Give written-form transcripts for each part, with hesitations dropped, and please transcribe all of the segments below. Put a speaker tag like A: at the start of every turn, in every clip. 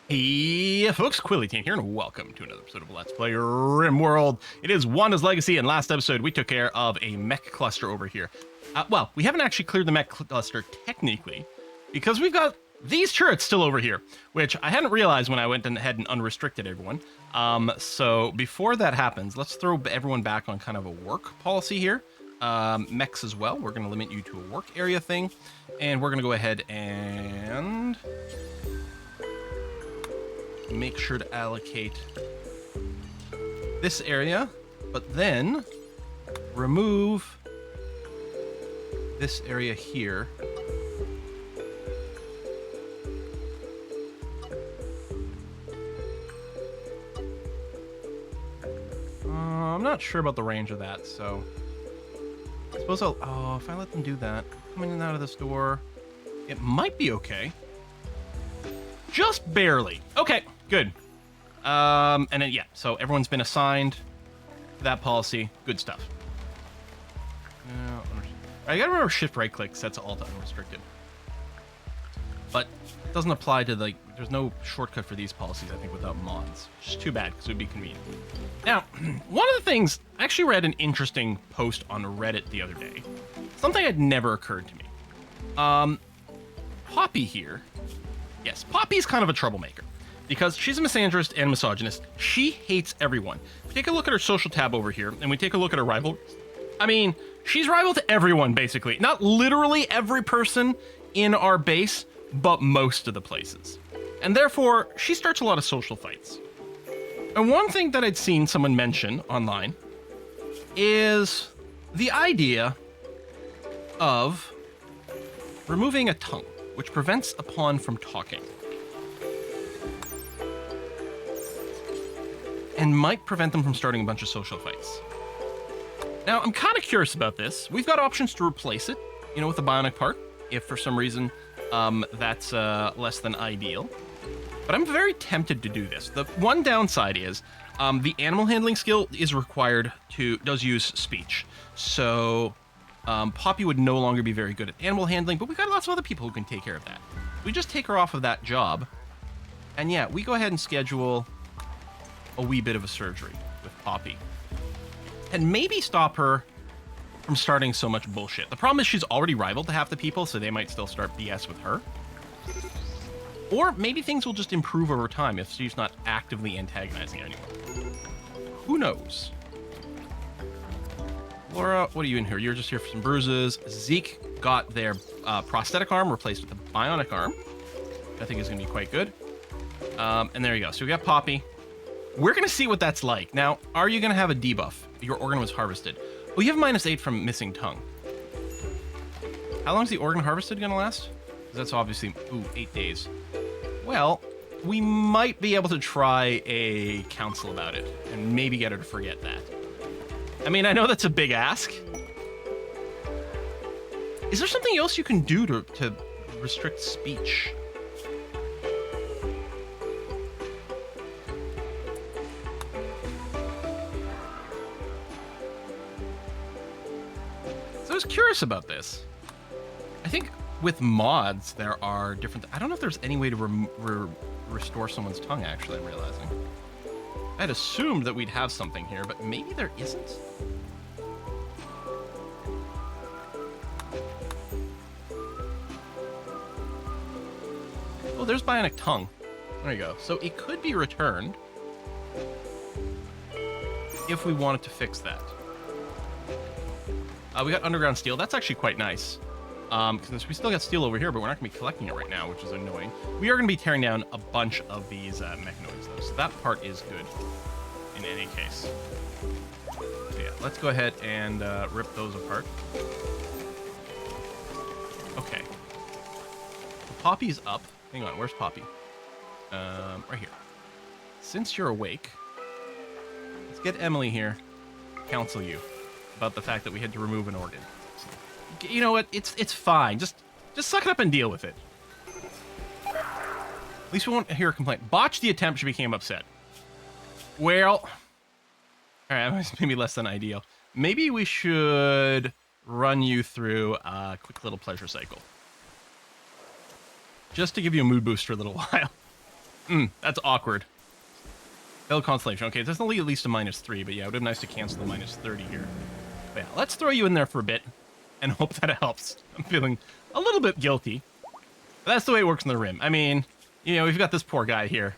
A: Hey folks, Quilly here, and welcome to another episode of Let's Play RimWorld. It is Wanda's Legacy, and last episode we took care of a mech cluster over here. Well, we haven't actually cleared the mech cluster technically, because we've got these turrets still over here, which I hadn't realized when I went ahead and unrestricted everyone. So before that happens, let's throw everyone back on kind of a work policy here. Mechs as well, we're going to limit you to a work area thing, and we're going to go ahead and make sure to allocate this area, but then remove this area here. I'm not sure about the range of that, so I suppose oh, if I let them do that, coming in and out of this door, it might be okay. Just barely. Okay, good. And then, yeah, so everyone's been assigned to that policy. Good stuff. I gotta remember shift right click sets all to unrestricted. But it doesn't apply to, like, there's no shortcut for these policies, I think, without mods. Which is too bad, because it would be convenient. Now, one of the things, I actually read an interesting post on Reddit the other day. Something had never occurred to me. Poppy here. Yes, Poppy's kind of a troublemaker, because she's a misandrist and misogynist. She hates everyone. If we take a look at her social tab over here, and we take a look at her rival, I mean, she's rival to everyone, basically. Not literally every person in our base, but most of the places. And therefore, she starts a lot of social fights. And one thing that I'd seen someone mention online is the idea of removing a tongue, which prevents a pawn from talking, and might prevent them from starting a bunch of social fights. Now, I'm kind of curious about this. We've got options to replace it, you know, with a bionic part, if for some reason that's less than ideal. But I'm very tempted to do this. The one downside is the animal handling skill is required does use speech. So Poppy would no longer be very good at animal handling, but we've got lots of other people who can take care of that. We just take her off of that job, and yeah, we go ahead and schedule a wee bit of a surgery with Poppy. And maybe stop her from starting so much bullshit. The problem is she's already rivaled to half the people, so they might still start BS with her. Or maybe things will just improve over time if she's not actively antagonizing anyone. Who knows? Laura, what are you in here? You're just here for some bruises. Zeke got their prosthetic arm replaced with a bionic arm. I think is going to be quite good. And there you go. So we got Poppy. We're going to see what that's like. Now, are you going to have a debuff? Your organ was harvested. Well, you have -8 from missing tongue. How long is the organ harvested going to last? Because that's obviously, 8 days. Well, we might be able to try a council about it and maybe get her to forget that. I mean, I know that's a big ask. Is there something else you can do to restrict speech? So I was curious about this. I think with mods, there are different... I don't know if there's any way to restore someone's tongue, actually, I'm realizing. I'd assumed that we'd have something here, but maybe there isn't. Oh, there's bionic tongue. There you go. So it could be returned if we wanted to fix that. We got underground steel. That's actually quite nice. Because we still got steel over here, but we're not going to be collecting it right now, which is annoying. We are going to be tearing down a bunch of these mechanoids, though, so that part is good in any case. So yeah, let's go ahead and rip those apart. Okay. So Poppy's up. Hang on, where's Poppy? Right here. Since you're awake, let's get Emily here to counsel you about the fact that we had to remove an organ. You know what? It's fine. Just suck it up and deal with it. At least we won't hear a complaint. Botched the attempt, she became upset. Well, all right, maybe less than ideal. Maybe we should run you through a quick little pleasure cycle. Just to give you a mood boost for a little while. That's awkward. Failed Constellation. Okay, there's only at least a -3, but yeah, it would have been nice to cancel the -30 here. But yeah, let's throw you in there for a bit and hope that it helps. I'm feeling a little bit guilty. But that's the way it works in the Rim. I mean, you know, we've got this poor guy here.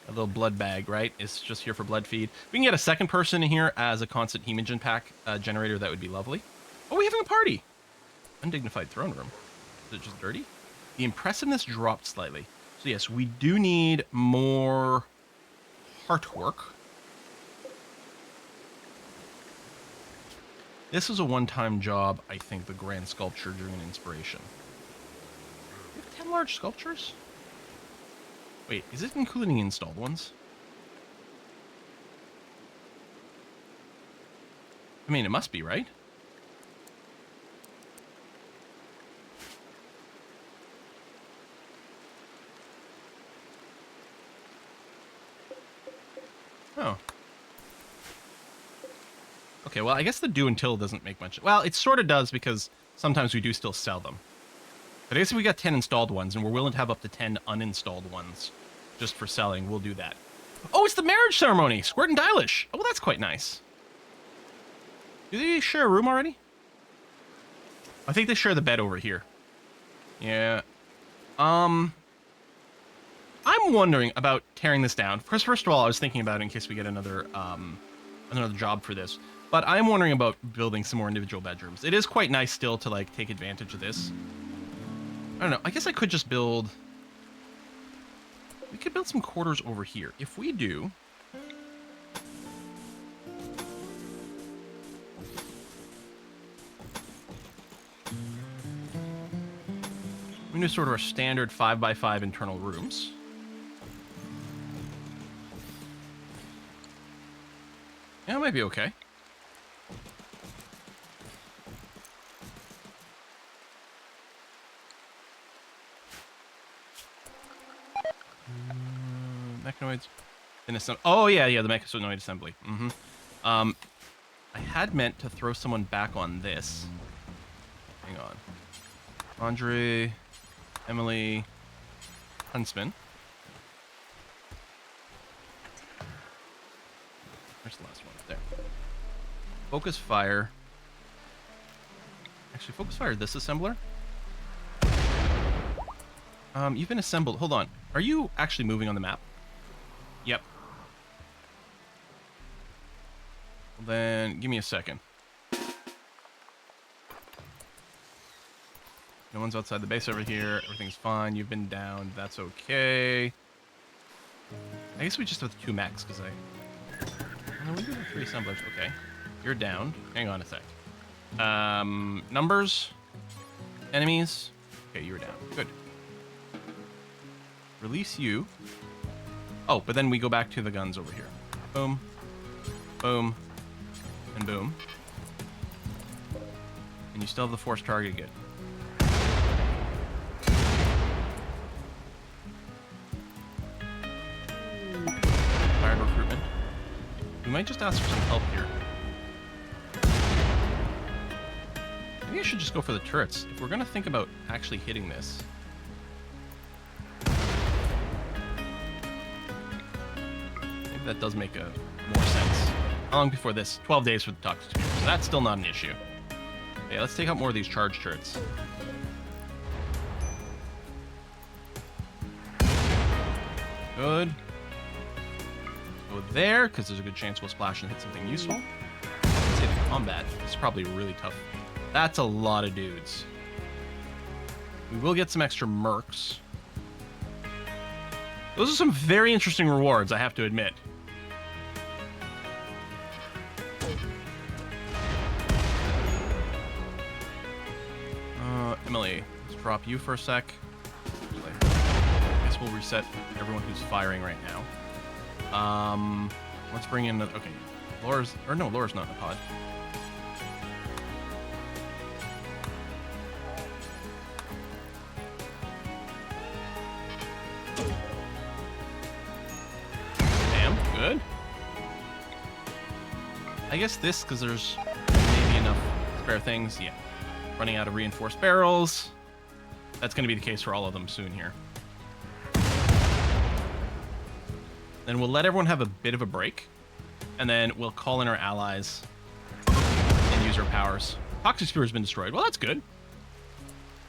A: A little blood bag, right? It's just here for blood feed. We can get a second person in here as a constant hemogen pack generator. That would be lovely. Oh, we're having a party. Undignified throne room. Is it just dirty? The impressiveness dropped slightly. So yes, we do need more artwork. This was a one-time job, I think, the grand sculpture during an inspiration. We have 10 large sculptures? Wait, is it including the installed ones? I mean, it must be, right? Oh. Okay, well, I guess the do until doesn't make much. Well, it sort of does because sometimes we do still sell them. But I guess if we got 10 installed ones and we're willing to have up to 10 uninstalled ones just for selling, we'll do that. Oh, it's the marriage ceremony! Squirt and Dylish! Oh, well, that's quite nice. Do they share a room already? I think they share the bed over here. Yeah. I'm wondering about tearing this down. First of all, I was thinking about it in case we get another job for this. But I'm wondering about building some more individual bedrooms. It is quite nice still to, like, take advantage of this. I don't know. I guess I could just build... We could build some quarters over here. If we do... We do sort of our standard 5x5 internal rooms. Yeah, it might be okay. Mechanoids. Oh, yeah, the mechanoid assembly. I had meant to throw someone back on this. Hang on. Andre, Emily, Huntsman. Where's the last one? There. Focus fire. Actually, focus fire this assembler. You've been assembled. Hold on. Are you actually moving on the map? Yep. Well, then, give me a second. No one's outside the base over here. Everything's fine. You've been down. That's okay. I guess we just have 2 mechs, because no, we do have 3 assemblers. Okay. You're down. Hang on a sec. Numbers. Enemies. Okay, you're down. Good. Release you. Oh, but then we go back to the guns over here. Boom. Boom. And boom. And you still have the force target. Good. Fire recruitment. We might just ask for some help here. Maybe I should just go for the turrets. If we're going to think about actually hitting this. Maybe that does make more sense. How long before this? 12 days for the Toxic Spear. So that's still not an issue. Okay, let's take out more of these charge turrets. Good. Go there, because there's a good chance we'll splash and hit something useful. Let's say the combat is probably really tough. That's a lot of dudes. We will get some extra mercs. Those are some very interesting rewards, I have to admit. Emily, let's drop you for a sec. I guess we'll reset everyone who's firing right now. Let's bring in the... Okay. Laura's... Or no, Laura's not in the pod. Damn, good. I guess this, because there's maybe enough spare things. Yeah. Running out of reinforced barrels. That's going to be the case for all of them soon here. Then we'll let everyone have a bit of a break. And then we'll call in our allies and use our powers. Toxic Spear has been destroyed. Well, that's good.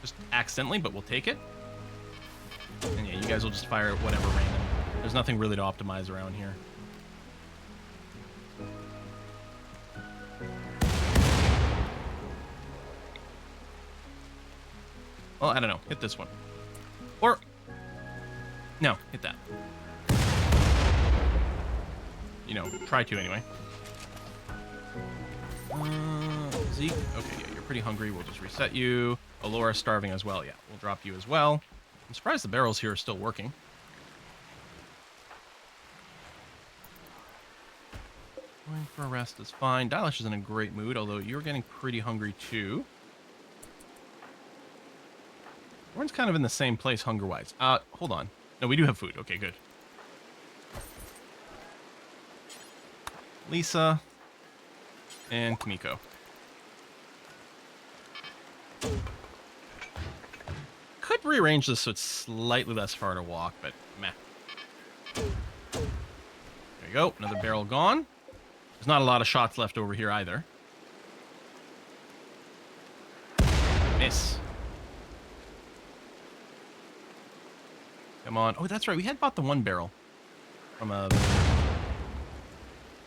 A: Just accidentally, but we'll take it. And yeah, you guys will just fire at whatever random. There's nothing really to optimize around here. Well, I don't know. Hit this one. Or... no, hit that. You know, try to anyway. Zeke. Okay, yeah, you're pretty hungry. We'll just reset you. Alora starving as well. Yeah, we'll drop you as well. I'm surprised the barrels here are still working. Going for a rest is fine. Dylash is in a great mood, although you're getting pretty hungry too. Everyone's kind of in the same place hunger-wise. Hold on. No, we do have food. Okay, good. Lisa and Kamiko. Could rearrange this so it's slightly less far to walk, but meh. There you go. Another barrel gone. There's not a lot of shots left over here either. Miss. Come on. Oh, that's right. We had bought the one barrel from a...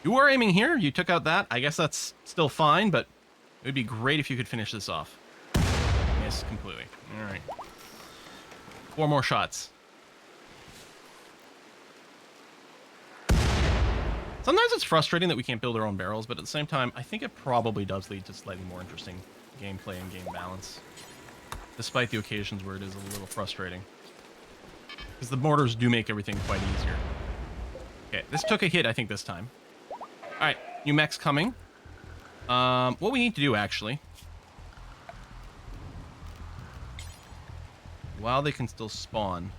A: You were aiming here. You took out that. I guess that's still fine, but it would be great if you could finish this off. Miss completely. All right. 4 more shots. Sometimes it's frustrating that we can't build our own barrels, but at the same time, I think it probably does lead to slightly more interesting gameplay and game balance. Despite the occasions where it is a little frustrating. Because the mortars do make everything quite easier. Okay, this took a hit, I think, this time. Alright, new mech's coming. What we need to do, actually... while they can still spawn...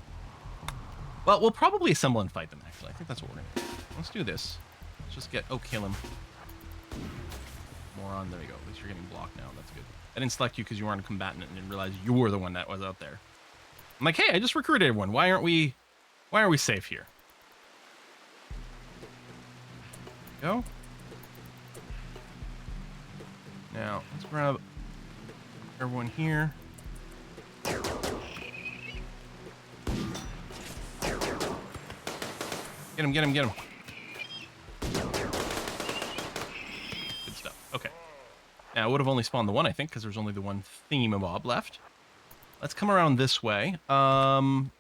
A: well, we'll probably assemble and fight them, actually. I think that's what we're going to do. Let's do this. Let's just get... oh, kill him. Moron, there you go. At least you're getting blocked now. That's good. I didn't select you because you weren't a combatant and didn't realize you were the one that was out there. I'm like, hey, I just recruited everyone. Why aren't we safe here? Go. Now, let's grab everyone here. Get him, get him, get him. Good stuff. Okay. Now, I would have only spawned the one, I think, because there's only the one theme-mob left. Let's come around this way. Okay,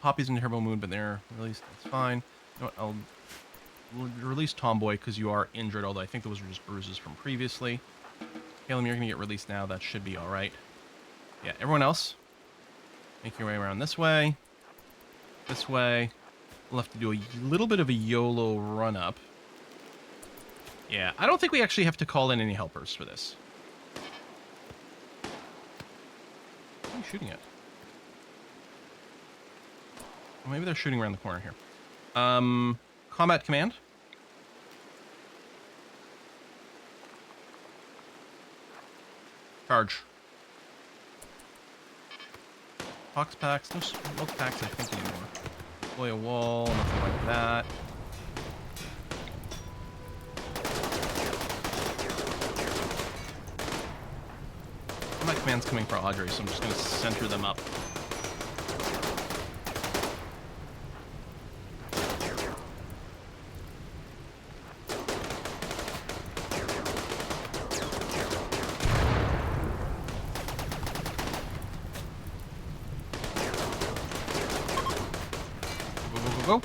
A: Poppy's in Turbo Moon, but they're released. That's fine. You know what? I'll release Tomboy because you are injured, although I think those were just bruises from previously. Caleb, you're going to get released now. That should be all right. Yeah, everyone else, make your way around this way. This way. We'll have to do a little bit of a YOLO run-up. Yeah, I don't think we actually have to call in any helpers for this. What are you shooting at? Well, maybe they're shooting around the corner here. Combat command. Charge. Pox packs. No smoke packs, I think, anymore. Deploy a wall, nothing like that. Combat command's coming for Audrey, so I'm just going to center them up. Go.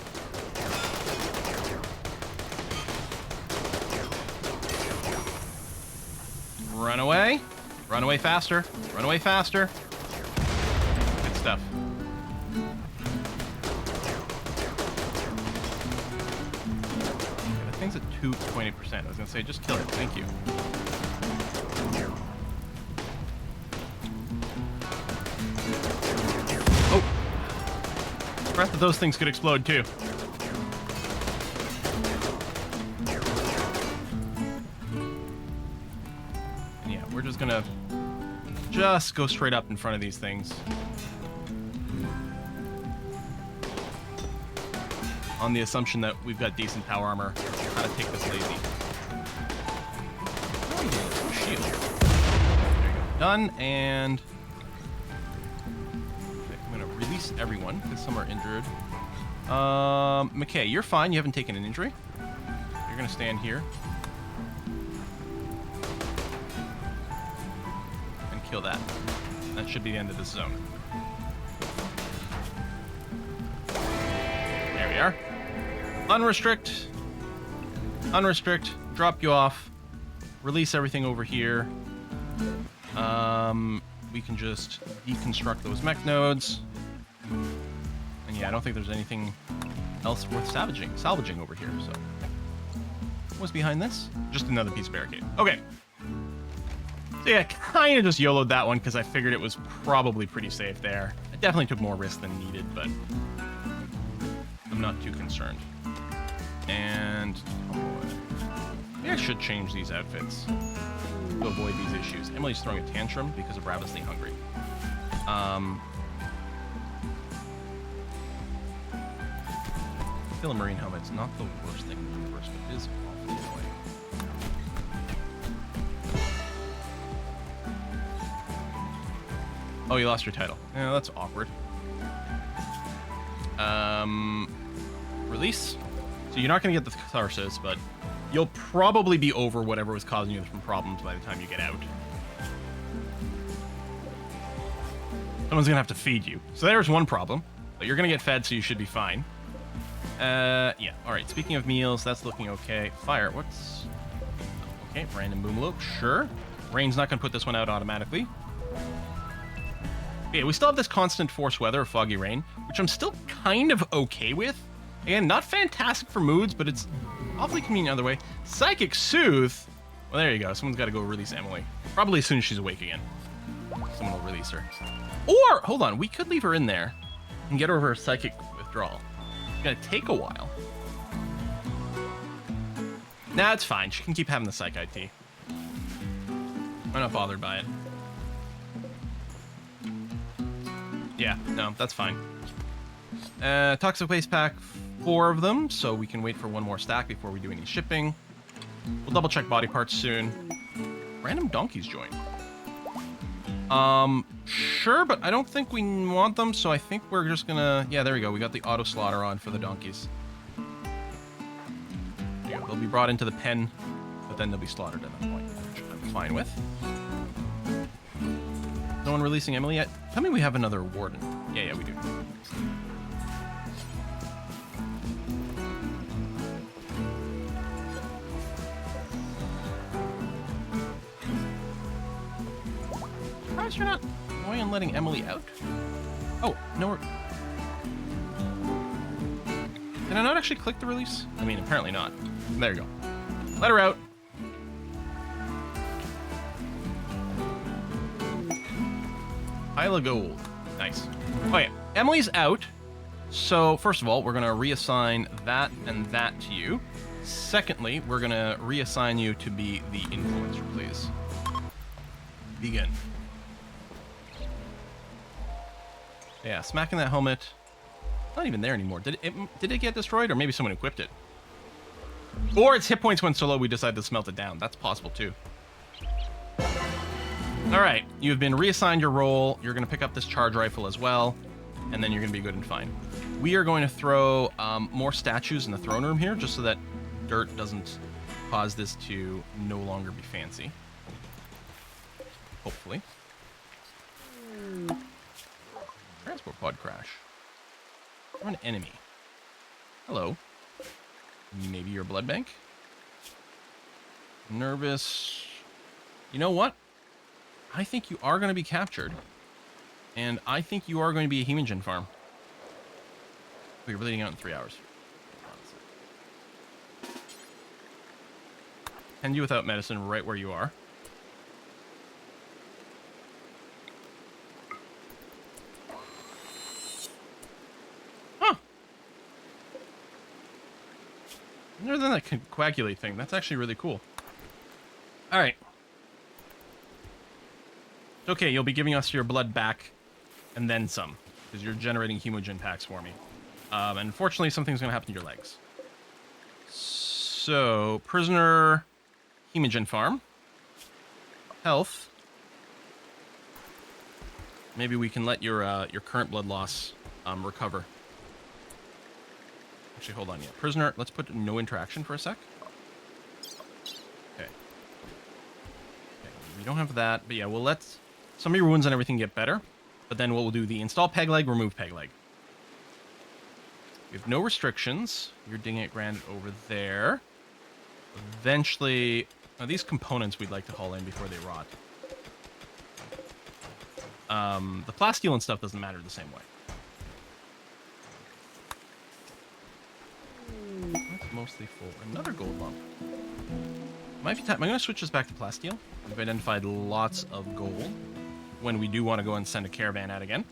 A: Run away. Run away faster. Run away faster. Good stuff. Okay, that thing's at 2.8%. I was going to say, just kill it. Thank you. The rest of those things could explode too. And yeah, we're just gonna go straight up in front of these things. on the assumption that we've got decent power armor. How to take this lazy. Shield. There you go. Done, and... Okay, I'm going to release everyone, because some are injured. McKay, you're fine. You haven't taken an injury. You're going to stand here. And kill that. That should be the end of this zone. There we are. Unrestrict. Unrestrict. Drop you off. Release everything over here. We can just deconstruct those mech nodes. And yeah, I don't think there's anything else worth salvaging over here, so. What's behind this? Just another piece of barricade. Okay. So yeah, kind of just YOLO'd that one because I figured it was probably pretty safe there. I definitely took more risk than needed, but I'm not too concerned. And maybe I should change these outfits to avoid these issues. Emily's throwing a tantrum because of ravenously hungry. Still a marine helmet's not the worst thing in the universe, but it is awfully annoying. Oh, you lost your title. Yeah, that's awkward. Release. So you're not going to get the catharsis, but you'll probably be over whatever was causing you some problems by the time you get out. Someone's going to have to feed you. So there's one problem, but you're going to get fed, so you should be fine. Yeah. All right. Speaking of meals, that's looking okay. Fire. What's... Okay, random boomalope. Sure. Rain's not going to put this one out automatically. Yeah, we still have this constant force weather or foggy rain, which I'm still kind of okay with. Again, not fantastic for moods, but it's awfully convenient other way. Psychic Soothe. Well, there you go. Someone's got to go release Emily. Probably as soon as she's awake again. Someone will release her. Or, hold on, we could leave her in there and get her her psychic withdrawal. It's going to take a while. Nah, it's fine. She can keep having the psych IT. I'm not bothered by it. Yeah, no, that's fine. Toxic waste pack, 4 of them, so we can wait for one more stack before we do any shipping. We'll double check body parts soon. Random donkeys join. Sure, but I don't think we want them, so I think we're just gonna... Yeah, there we go. We got the auto slaughter on for the donkeys. Yeah, they'll be brought into the pen, but then they'll be slaughtered at that point, which I'm fine with. No one releasing Emily yet? Tell me we have another warden. Yeah, we do. Surprised you're not going and letting Emily out? Oh, no. Did I not actually click the release? I mean, apparently not. There you go. Let her out. Pile of gold. Nice. Okay, Emily's out. So, first of all, we're going to reassign that and that to you. Secondly, we're going to reassign you to be the influencer, please. Begin. Yeah, smacking that helmet. Not even there anymore. Did it get destroyed, or maybe someone equipped it? Or its hit points went so low we decided to smelt it down. That's possible, too. Alright, you've been reassigned your role. You're going to pick up this charge rifle as well, and then you're going to be good and fine. We are going to throw more statues in the throne room here, just so that dirt doesn't cause this to no longer be fancy. Hopefully. Transport pod crash. Or an enemy. Hello. Maybe your blood bank? Nervous. You know what? I think you are going to be captured. And I think you are going to be a hemogen farm. We're bleeding out in 3 hours. Tend you without medicine right where you are. Huh. Other than that coagulate thing, that's actually really cool. Alright. Okay, you'll be giving us your blood back, and then some, because you're generating hemogen packs for me. And unfortunately, something's going to happen to your legs. So, prisoner, hemogen farm, health. Maybe we can let your current blood loss recover. Actually, hold on. Yeah, prisoner. Let's put no interaction for a sec. Okay. We don't have that, but yeah, we'll let some of your wounds and everything get better. But then what we'll do, the install peg leg, remove peg leg. We have no restrictions. You're dinging it granted over there. Eventually, now these components we'd like to haul in before they rot. The plasteel and stuff doesn't matter the same way. That's mostly full. Another gold lump. Might be time. I'm going to switch this back to plasteel. We've identified lots of gold when we do want to go and send a caravan out again.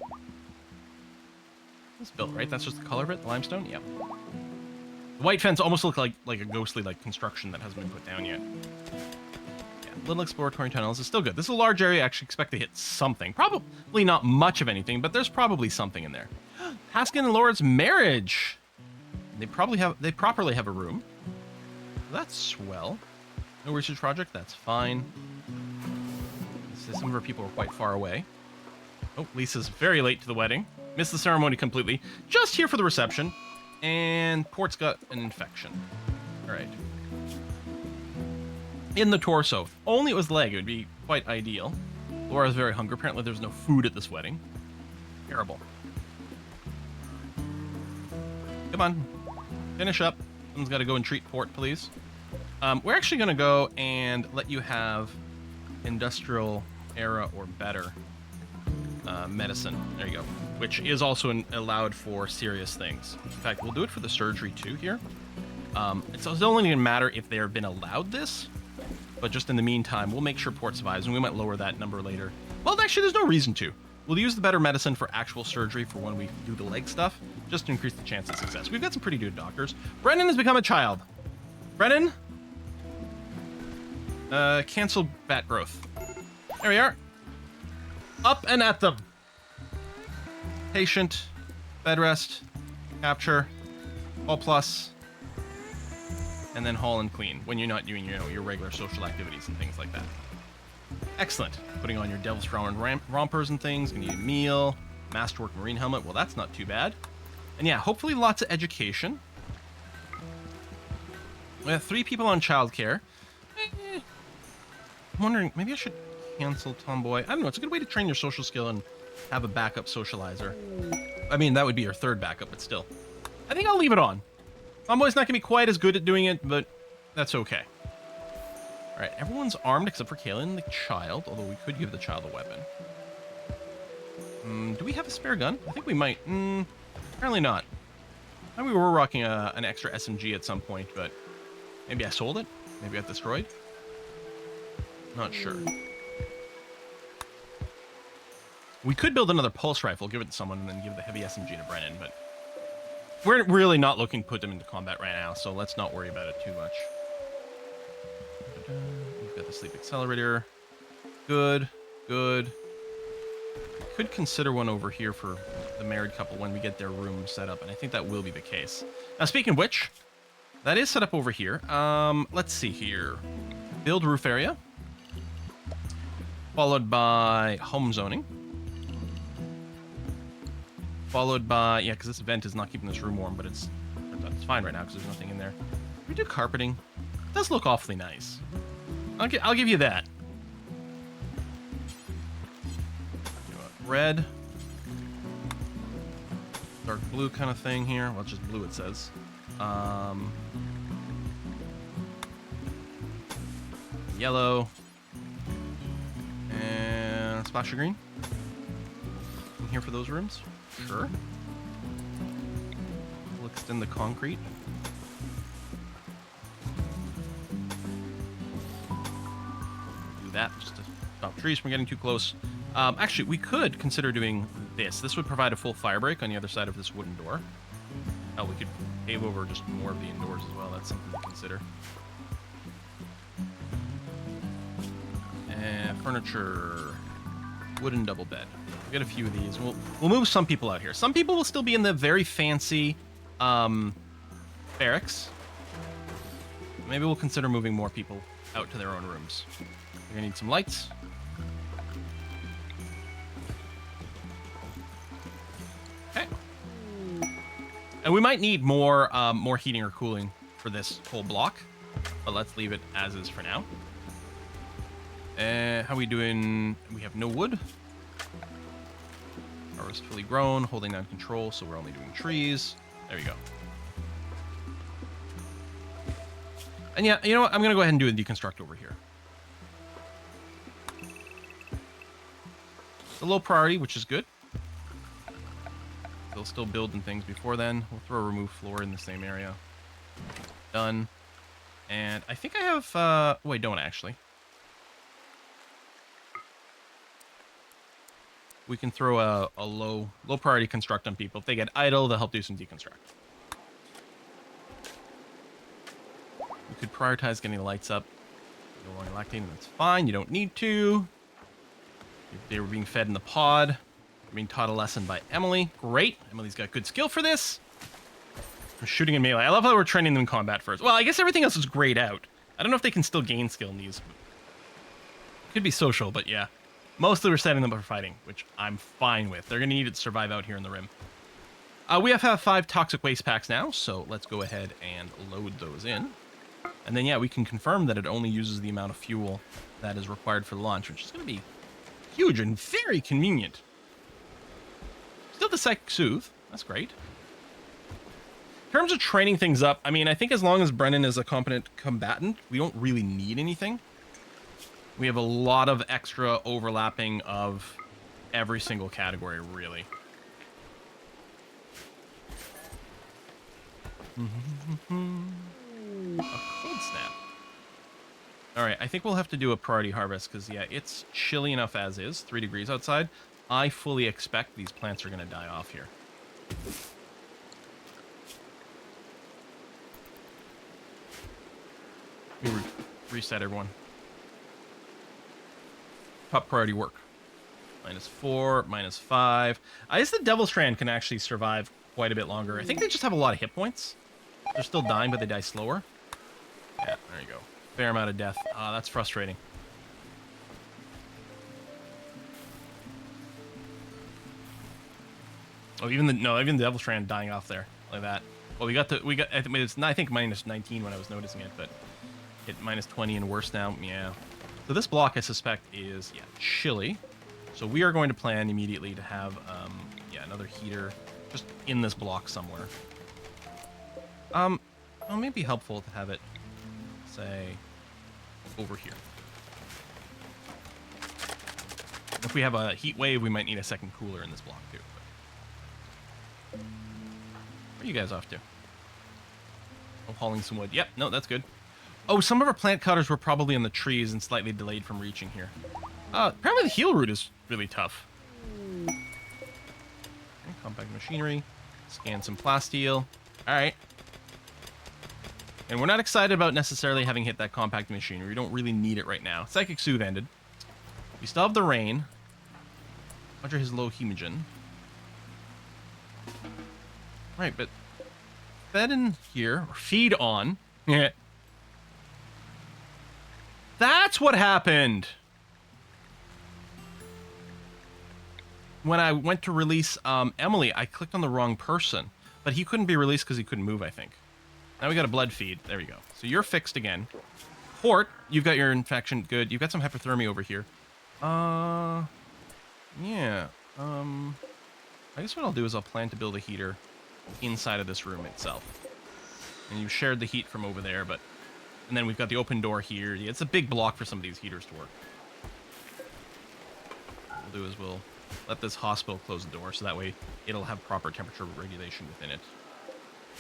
A: It's built, right? That's just the color of it, the limestone? Yep. The white fence almost look like a ghostly construction that hasn't been put down yet. Yeah, little exploratory tunnels is still good. This is a large area. I actually expect to hit something. Probably not much of anything, but there's probably something in there. Haskin and Laura's marriage. They properly have a room. That's swell. No research project, that's fine. Some of our people are quite far away. Oh, Lisa's very late to the wedding. Missed the ceremony completely. Just here for the reception. And Port's got an infection. All right. In the torso. If only it was leg, it would be quite ideal. Laura's very hungry. Apparently there's no food at this wedding. Terrible. Come on. Finish up. Someone's got to go and treat Port, please. We're actually going to go and let you have industrial era or better medicine. There you go. Which is also allowed for serious things. In fact, we'll do it for the surgery too here. It's only going to matter if they've been allowed this. But just in the meantime, we'll make sure Port survives, and we might lower that number later. Well, actually, there's no reason to. We'll use the better medicine for actual surgery for when we do the leg stuff, just to increase the chance of success. We've got some pretty good doctors. Brennan has become a child. Brennan? Cancel bat growth. There we are. Up and at them. Patient, bed rest, capture, all plus, and then haul and clean when you're not doing, your regular social activities and things like that. Excellent. Putting on your Devil's Crown rompers and things. Gonna need a meal. Masterwork marine helmet. Well, that's not too bad. And yeah, hopefully lots of education. We have 3 people on childcare. I'm wondering, maybe I should cancel Tomboy. I don't know. It's a good way to train your social skill and have a backup socializer. I mean, that would be your third backup, but still. I think I'll leave it on. Tomboy's not going to be quite as good at doing it, but that's okay. All right, everyone's armed except for Kaylin, the child, although we could give the child a weapon. Do we have a spare gun? I think we might. Apparently not. I mean, we were rocking an extra SMG at some point, but maybe I sold it? Maybe I got destroyed? Not sure. We could build another pulse rifle, give it to someone, and then give the heavy SMG to Brennan, but we're really not looking to put them into combat right now, so let's not worry about it too much. We've got the sleep accelerator. Good, good. Could consider one over here for the married couple when we get their room set up, and I think that will be the case. Now, speaking of which, that is set up over here. Let's see here. Build roof area. Followed by home zoning. Followed by, yeah, because this vent is not keeping this room warm, but it's fine right now because there's nothing in there. We do carpeting. It does look awfully nice. I'll give you that. Red. Dark blue kind of thing here. Well, it's just blue, it says. Yellow. And splash of green. In here for those rooms. Sure. We'll extend the concrete. Do that just to stop trees from getting too close. Actually, we could consider doing this. This would provide a full fire break on the other side of this wooden door. Oh, we could pave over just more of the indoors as well. That's something to consider. And furniture. Wooden double bed. We got a few of these. We'll move some people out here. Some people will still be in the very fancy barracks. Maybe we'll consider moving more people out to their own rooms. We're gonna need some lights. Okay. And we might need more heating or cooling for this whole block, but let's leave it as is for now. How are we doing? We have no wood. Harvest fully grown, holding down control, so we're only doing trees. There we go. And yeah, you know what? I'm gonna go ahead and do a deconstruct over here. It's a low priority, which is good. They'll still building things before then. We'll throw a remove floor in the same area. Done. And I think I have, oh, I don't actually. We can throw a low priority construct on people. If they get idle, they'll help do some deconstruct. We could prioritize getting the lights up. No longer lactating, that's fine. You don't need to. If they were being fed in the pod. Being taught a lesson by Emily. Great. Emily's got good skill for this. We're shooting in melee. I love how we're training them in combat first. Well, I guess everything else is grayed out. I don't know if they can still gain skill in these. Could be social, but yeah. Mostly we're setting them up for fighting, which I'm fine with. They're going to need it to survive out here in the rim. We have 5 toxic waste packs now, so let's go ahead and load those in. And then, yeah, we can confirm that it only uses the amount of fuel that is required for the launch, which is going to be huge and very convenient. Still the Psychic Soothe. That's great. In terms of training things up, I mean, I think as long as Brennan is a competent combatant, we don't really need anything. We have a lot of extra overlapping of every single category, really. A cold snap. All right, I think we'll have to do a priority harvest because, yeah, it's chilly enough as is. 3 degrees outside. I fully expect these plants are going to die off here. Let me reset everyone. Top priority work. -4, -5. I guess the Devil Strand can actually survive quite a bit longer. I think they just have a lot of hit points. They're still dying, but they die slower. Yeah, there you go. Fair amount of death. That's frustrating. Oh, even the Devil Strand dying off there like that. Well, I think -19 when I was noticing it, but hit -20 and worse now. Yeah. So this block, I suspect, is chilly. So we are going to plan immediately to have another heater just in this block somewhere. Well, it may be helpful to have it, say, over here. If we have a heat wave, we might need a second cooler in this block too. Where are you guys off to? Oh, hauling some wood. Yep, no, that's good. Oh, some of our plant cutters were probably in the trees and slightly delayed from reaching here. Apparently the heal route is really tough. Okay, compact machinery. Scan some plasteel. Alright. And we're not excited about necessarily having hit that compact machinery. We don't really need it right now. Psychic Soothe ended. We still have the rain. Under his low hemogen. Right, but fed in here, or feed on. Yeah. That's what happened. When I went to release Emily, I clicked on the wrong person. But he couldn't be released because he couldn't move, I think. Now we got a blood feed. There we go. So you're fixed again. Port, you've got your infection. Good. You've got some hypothermia over here. Yeah. I guess what I'll do is I'll plan to build a heater inside of this room itself. And you've shared the heat from over there, but... And then we've got the open door here. Yeah, it's a big block for some of these heaters to work. What we'll do is we'll let this hospital close the door, so that way it'll have proper temperature regulation within it.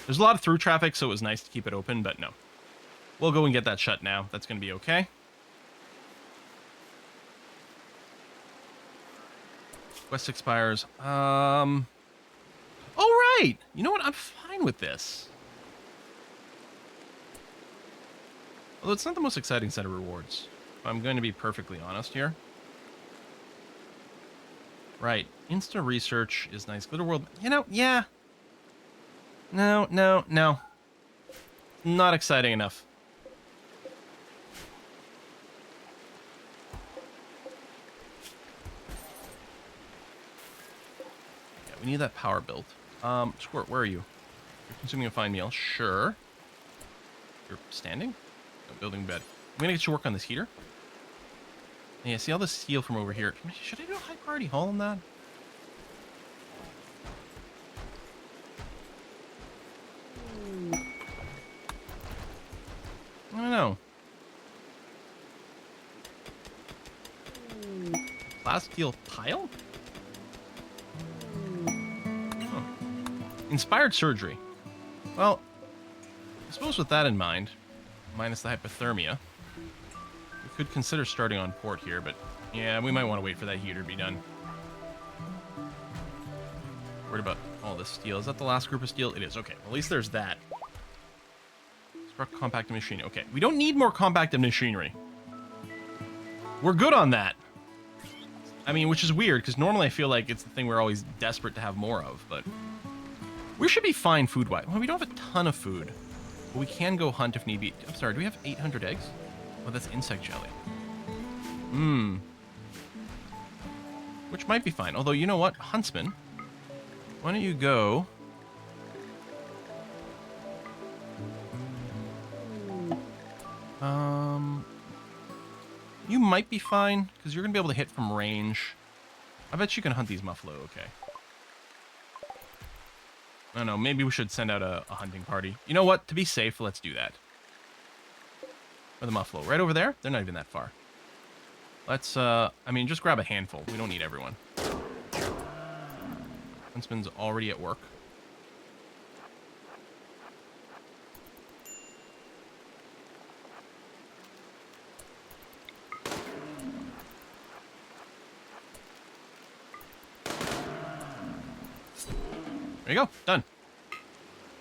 A: There's a lot of through traffic, so it was nice to keep it open, but no. We'll go and get that shut now. That's going to be okay. Quest expires. Oh, right! You know what? I'm fine with this. Although it's not the most exciting set of rewards. I'm going to be perfectly honest here. Right. Insta research is nice. Glitter World, you know, yeah. No, no, no. Not exciting enough. Yeah, we need that power built. Squirt, where are you? You're consuming a fine meal. Sure. You're standing? No, building bed. I'm gonna get you work on this heater. Yeah, see all the steel from over here. Should I do a high priority haul on that? I don't know. Glass steel pile? Huh. Inspired surgery. Well, I suppose with that in mind, minus the hypothermia, we could consider starting on port here, but yeah, we might want to wait for that heater to be done. Worried about all this steel. Is that the last group of steel? It is. Okay, well, at least there's that. Compact machinery. Okay, we don't need more compact machinery. We're good on that. I mean, which is weird, because normally I feel like it's the thing we're always desperate to have more of, but we should be fine food-wise. Well, we don't have a ton of food, but we can go hunt if need be. I'm sorry, do we have 800 eggs? Oh, that's insect jelly. Which might be fine. Although, you know what? Huntsman, why don't you go... You might be fine, because you're going to be able to hit from range. I bet you can hunt these muffalo, okay. I don't know, maybe we should send out a hunting party. You know what? To be safe, let's do that. Where the muffalo? Right over there? They're not even that far. Let's, I mean, just grab a handful. We don't need everyone. Huntsman's already at work. There you go. Done.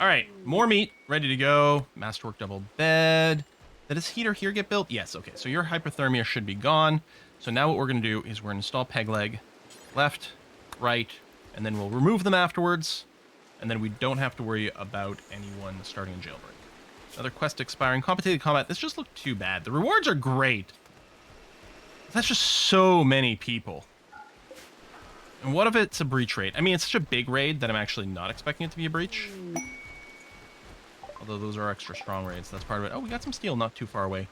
A: All right. More meat. Ready to go. Masterwork double bed. Did this heater here get built? Yes. Okay. So your hypothermia should be gone. So now what we're going to do is we're going to install peg leg. Left, right, and then we'll remove them afterwards. And then we don't have to worry about anyone starting a jailbreak. Another quest expiring. Complicated combat. This just looked too bad. The rewards are great. That's just so many people. And what if it's a breach raid? I mean, it's such a big raid that I'm actually not expecting it to be a breach. Although those are extra strong raids. That's part of it. Oh, we got some steel not too far away.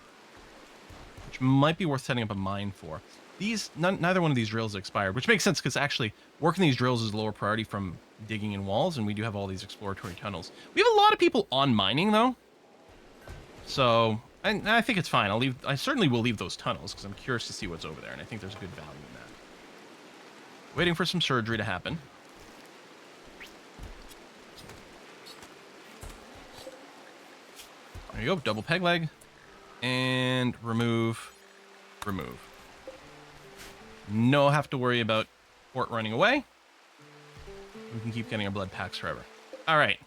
A: Which might be worth setting up a mine for. These, neither one of these drills expired. Which makes sense, because actually, working these drills is lower priority from digging in walls. And we do have all these exploratory tunnels. We have a lot of people on mining, though. So, I think it's fine. I certainly will leave those tunnels, because I'm curious to see what's over there. And I think there's good value in that. Waiting for some surgery to happen. There you go, double peg leg. And remove. No have to worry about port running away. We can keep getting our blood packs forever. Alright.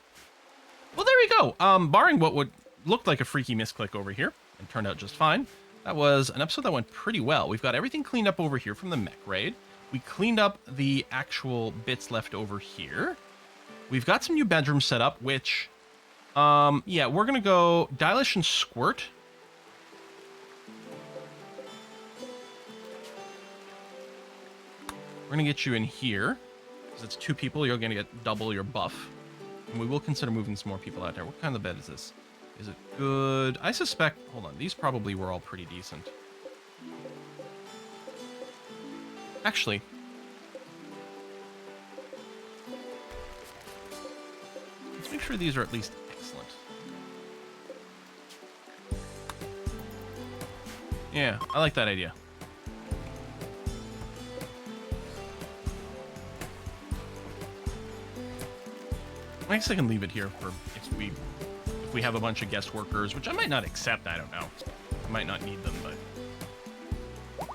A: Well, there we go. Barring what would look like a freaky misclick over here, and turned out just fine. That was an episode that went pretty well. We've got everything cleaned up over here from the mech raid. We cleaned up the actual bits left over here. We've got some new bedrooms set up, which, yeah, we're going to go Dilash and Squirt. We're going to get you in here, because it's 2 people. You're going to get double your buff. And we will consider moving some more people out there. What kind of bed is this? Is it good? I suspect, hold on, these probably were all pretty decent. Actually, let's make sure these are at least excellent. Yeah, I like that idea. I guess I can leave it here for if we have a bunch of guest workers, which I might not accept, I don't know. I might not need them, but I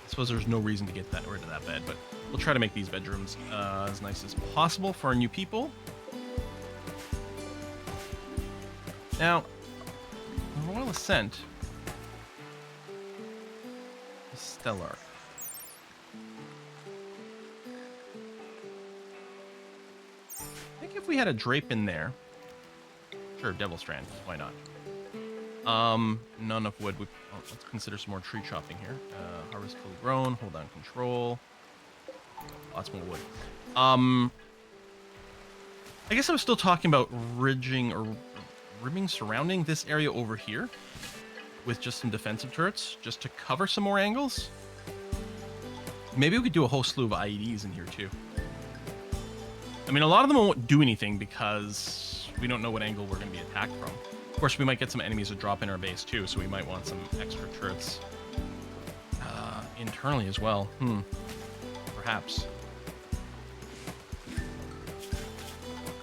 A: suppose there's no reason to get rid of that bed, but we'll try to make these bedrooms as nice as possible for our new people. Now, the Royal Ascent is stellar. I think if we had a drape in there. Sure, Devil Strand. Why not? None of wood. Let's consider some more tree chopping here. Harvest fully grown. Hold on control. Lots more wood. I guess I was still talking about rimming surrounding this area over here with just some defensive turrets, just to cover some more angles. Maybe we could do a whole slew of IEDs in here too. I mean, a lot of them won't do anything because we don't know what angle we're going to be attacked from. Of course, we might get some enemies to drop in our base too, so we might want some extra turrets internally as well. Perhaps.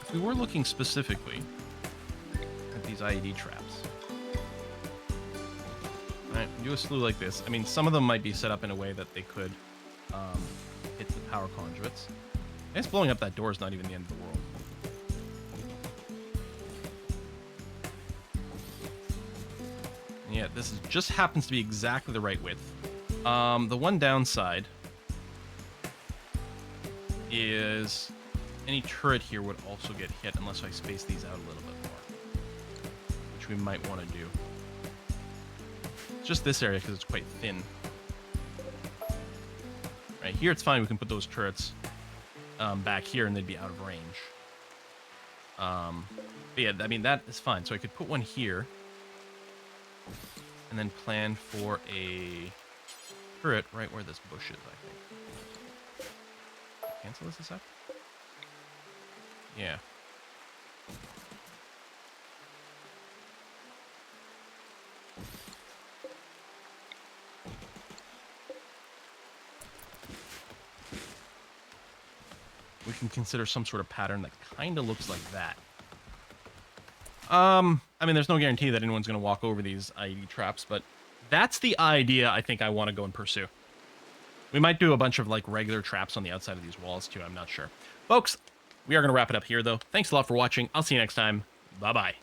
A: If we were looking specifically at these IED traps. Alright, do a slew like this. I mean, some of them might be set up in a way that they could hit the power conduits. I guess blowing up that door is not even the end of the world. Yeah, this just happens to be exactly the right width. The one downside is any turret here would also get hit unless I space these out a little bit more, which we might want to do. It's just this area because it's quite thin. Right here, it's fine. We can put those turrets back here and they'd be out of range. But yeah, I mean, that is fine. So I could put one here and then plan for a turret right where this bush is, I think. Cancel this a sec? Yeah. We can consider some sort of pattern that kind of looks like that. I mean, there's no guarantee that anyone's going to walk over these IED traps, but that's the idea I think I want to go and pursue. We might do a bunch of, like, regular traps on the outside of these walls, too. I'm not sure. Folks, we are going to wrap it up here, though. Thanks a lot for watching. I'll see you next time. Bye-bye.